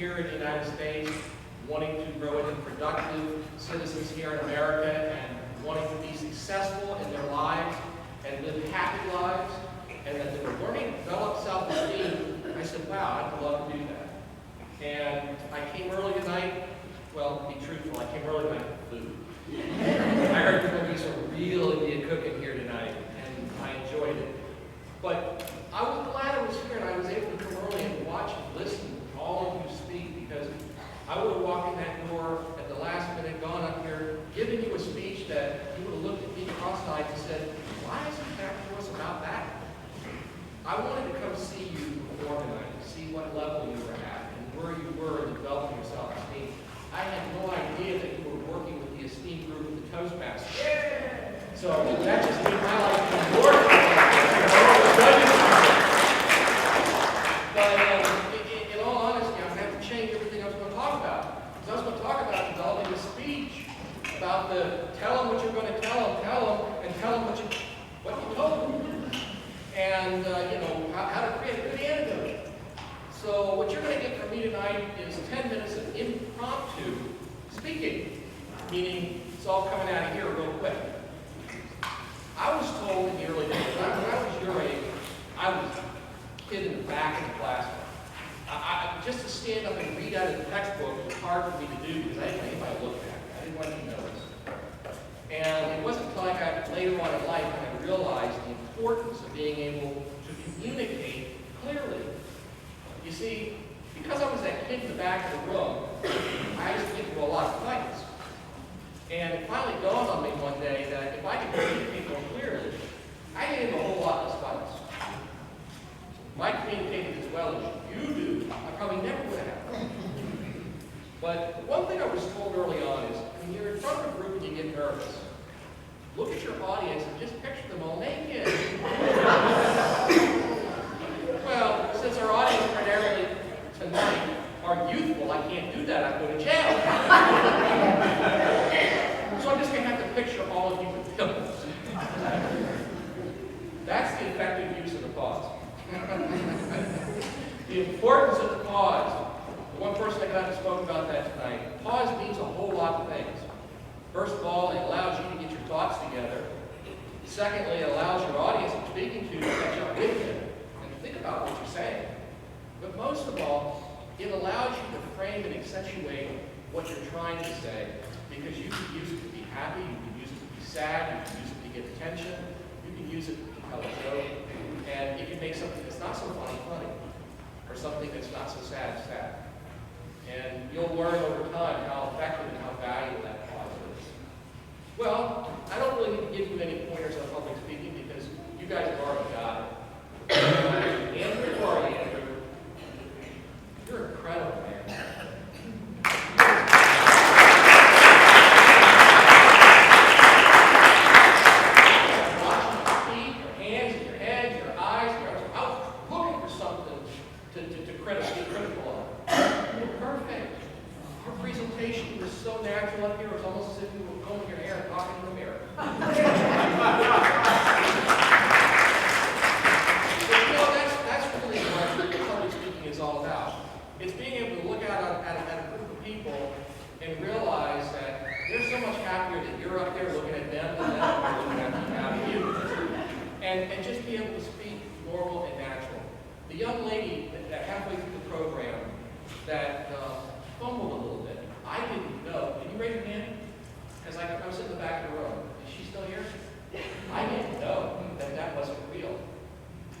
here in the United States, wanting to grow into productive citizens here in America, and wanting to be successful in their lives and live happy lives, and that they were learning to develop self-esteem. I said, wow, I'd love to do that. And I came early tonight. Well, to be truthful, I came early tonight for food. I heard there would be some really good cooking here tonight, and I enjoyed it. But I was glad I was here, and I was able to come early and watch and listen to all of you speak, because I would have walked in that door at the last minute, gone up here, given you a speech that you would have looked at me cross-eyed and said, why is he talking to us about that? I wanted to come see you perform tonight, see what level you were at, and where you were in developing your self-esteem. I had no idea that you were working with the esteemed group of the Toastmasters. Yeah. So that just made my life even more But in all honesty, I'm going to have to change everything I was going to talk about. Because I was going to talk about developing a speech, about the tell them what you're going to tell them, and tell them what you told them. And, how to create a good antidote. So what you're going to get from me tonight is 10 minutes of impromptu speaking, meaning it's all coming out of here real quick. I was told in the early days, when I was your age, I was a kid in the back of the classroom. Just to stand up and read out of the textbook was hard for me to do because I didn't want anybody to look at me. I didn't want you to notice. And it wasn't until I got later on in life when I realized the importance of being able to communicate clearly. You see, because I was that kid in the back of the room, I used to get into a lot of fights. And it finally dawned on me one day that if I could communicate more clearly, I get into a whole lot less fights. If I communicated as well as you do, I probably never would have. But one thing I was told early on is, when you're in front of a group and you get nervous, look at your audience and just picture them all naked. Well, since our audience primarily tonight are youthful, I can't do that. I'd go to jail. So I'm just going to have to picture all of you with pimples. That's the effective use of the pause. The importance of the pause. The one person that got to spoke about that tonight. Pause means a whole lot of things. First of all, it allows you to get your thoughts together. Secondly, it allows your audience you're speaking to catch up with you and think about what you're saying. But most of all, it allows you to frame and accentuate what you're trying to say, because you can use it to be happy, you can use it to be sad, you can use it to get attention, you can use it to tell a joke, and you can make something that's not so funny, funny, or something that's not so sad, sad. And you'll learn over time how effective and how valuable that pause is. Well, I don't really need to give you any pointers on public speaking because you guys have already got it. Andrew, who are you, Andrew? You're incredible, man. Watching your feet, your hands, your head, your eyes, your arms. I was looking for something to be critical of. You're perfect. Your presentation was so natural up here, it was almost as if you were combing your hair and talking in the mirror. That's really what public speaking is all about. It's being able to look at a group of people and realize that they're so much happier that you're up there looking at them than they're looking at you. And just be able to speak normal and natural. The young lady that halfway through the program that fumbled a little bit, I didn't know. Did you raise your hand? Because I was in the back of the room. Is she still here? I didn't know that wasn't real.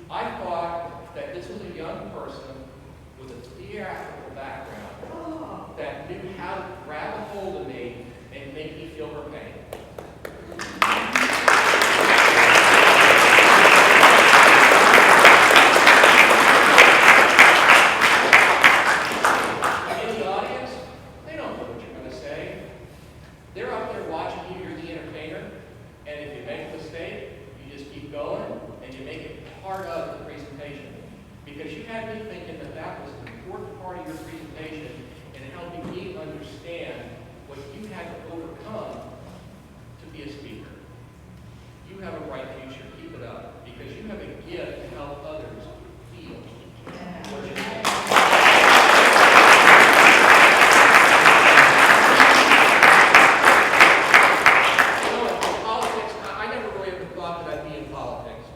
I thought that this was a young person with a theatrical background that knew how to grab a hold of me and make me feel her pain. In the audience, they don't know what you're going to say. They're up there watching you, you're the entertainer, and if you make a mistake, you just keep going and you make it part of the presentation. Because you had me thinking that was an important part of your presentation in helping me understand what you had to overcome to be a speaker. You have a bright future. Keep it up. Because you have a gift to help others feel what you're saying.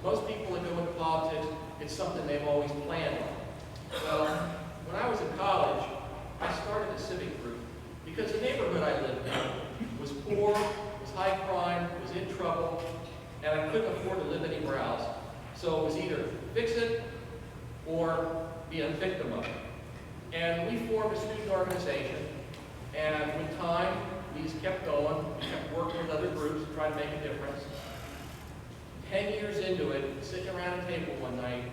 Most people that go into politics, it's something they've always planned on. Well, when I was in college, I started a civic group because the neighborhood I lived in was poor, was high crime, was in trouble, and I couldn't afford to live anywhere else. So it was either fix it or be a victim of it. And we formed a student organization, and with time, we just kept going. We kept working with other groups to try to make a difference. 10 years into it, sitting around a table one night,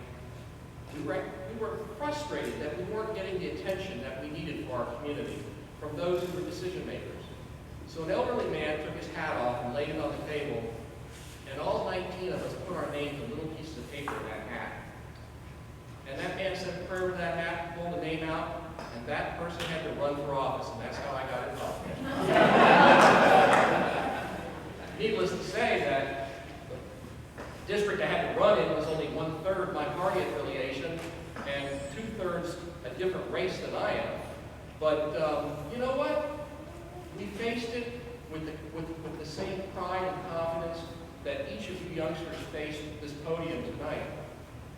we were frustrated that we weren't getting the attention that we needed for our community from those who were decision makers. So an elderly man took his hat off and laid it on the table, and all 19 of us put our names on little pieces of paper in that hat. And that man said a prayer with that hat, pulled the name out, and that person had to run for office, and that's how I got involved. Needless to say that the district I had to run in was only 1/3 my party affiliation, and 2/3 a different race than I am. But you know what? We faced it with the same pride and confidence that each of you youngsters faced this podium tonight.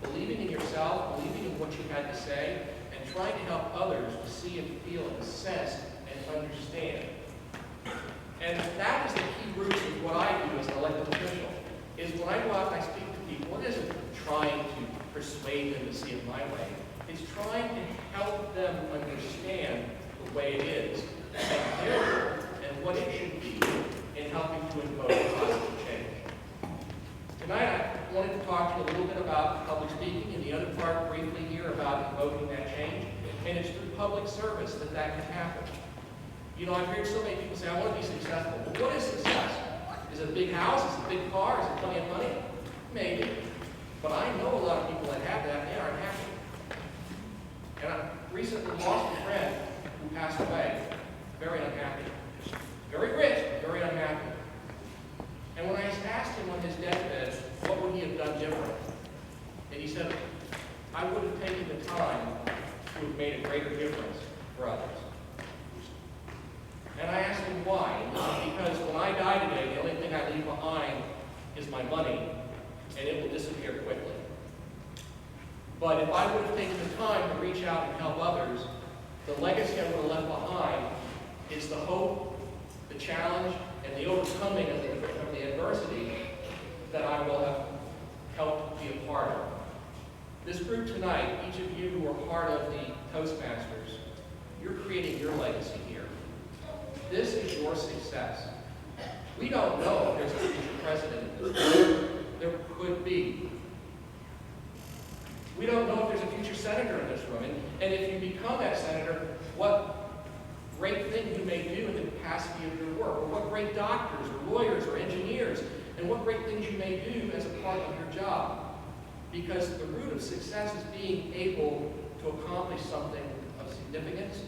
Believing in yourself, believing in what you had to say, and trying to help others to see and feel and sense and understand. And that is the key root of what I do as an elected official, is when I go out and I speak to people, it isn't trying to persuade them to see it my way. It's trying to help them understand the way it is, and their world, and what it should be, in helping to invoke positive change. Tonight, I wanted to talk to you a little bit about public speaking, and the other part briefly here about invoking that change. And it's through public service that can happen. You know, I've heard so many people say, I want to be successful. But what is success? Is it a big house? Is it a big car? Is it plenty of money? Maybe. But I know a lot of people that have that, and they aren't happy. And I recently lost a friend who passed away, very unhappy. Very rich, but very unhappy. And when I asked him on his deathbed, what would he have done different? And he said, I would have taken the time to have made a greater difference for others. And I asked him why. And he said, because when I die today, the only thing I leave behind is my money, and it will disappear quickly. But if I would have taken the time to reach out and help others, the legacy I would have left behind is the hope, the challenge, and the overcoming of the adversity that I will have helped be a part of. This group tonight, each of you who are part of the Toastmasters, you're creating your legacy here. This is your success. We don't know if there's a future president in this room. There could be. We don't know if there's a future senator in this room. And if you become that senator, what great thing you may do in the capacity of your work, or what great doctors, or lawyers, or engineers, and what great things you may do as a part of your job. Because the root of success is being able to accomplish something of significance.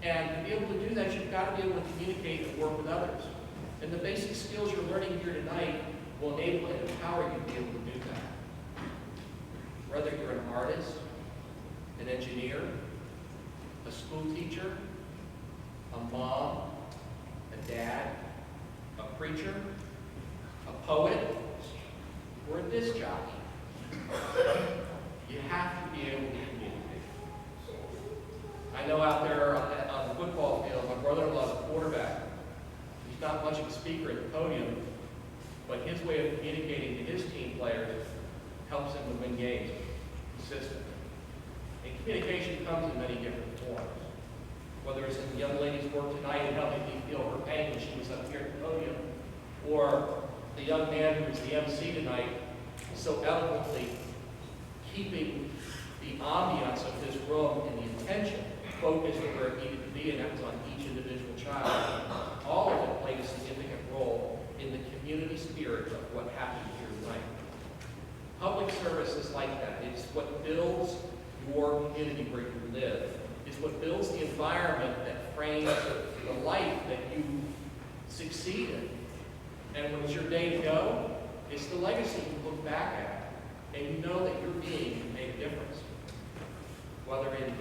And to be able to do that, you've got to be able to communicate and work with others. And the basic skills you're learning here tonight will enable and empower you to be able to do that. Whether you're an artist, an engineer, a school teacher, a mom, a dad, a preacher, a poet, or a disc jockey. You have to be able to communicate. I know out there on the football field, my brother-in-law is a quarterback. He's not much of a speaker at the podium, but his way of communicating to his team players helps him to win games consistently. And communication comes in many different forms. Whether it's in the young lady's work tonight and helping me feel her pain when she was up here at the podium, or the young man who was the MC tonight, so eloquently keeping the ambiance of this room and the attention focused where it needed to be, and that was on each individual child. All of it played a significant role in the community spirit of what happened here tonight. Public service is like that. It's what builds your community where you live. It's what builds the environment that frames the life that you succeed in. And when it's your day to go, it's the legacy you look back at, and you know that you're being to make a difference. Whether in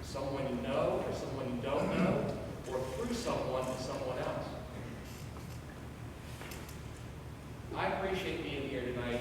someone you know, or someone you don't know, or through someone to someone else. I appreciate being here tonight.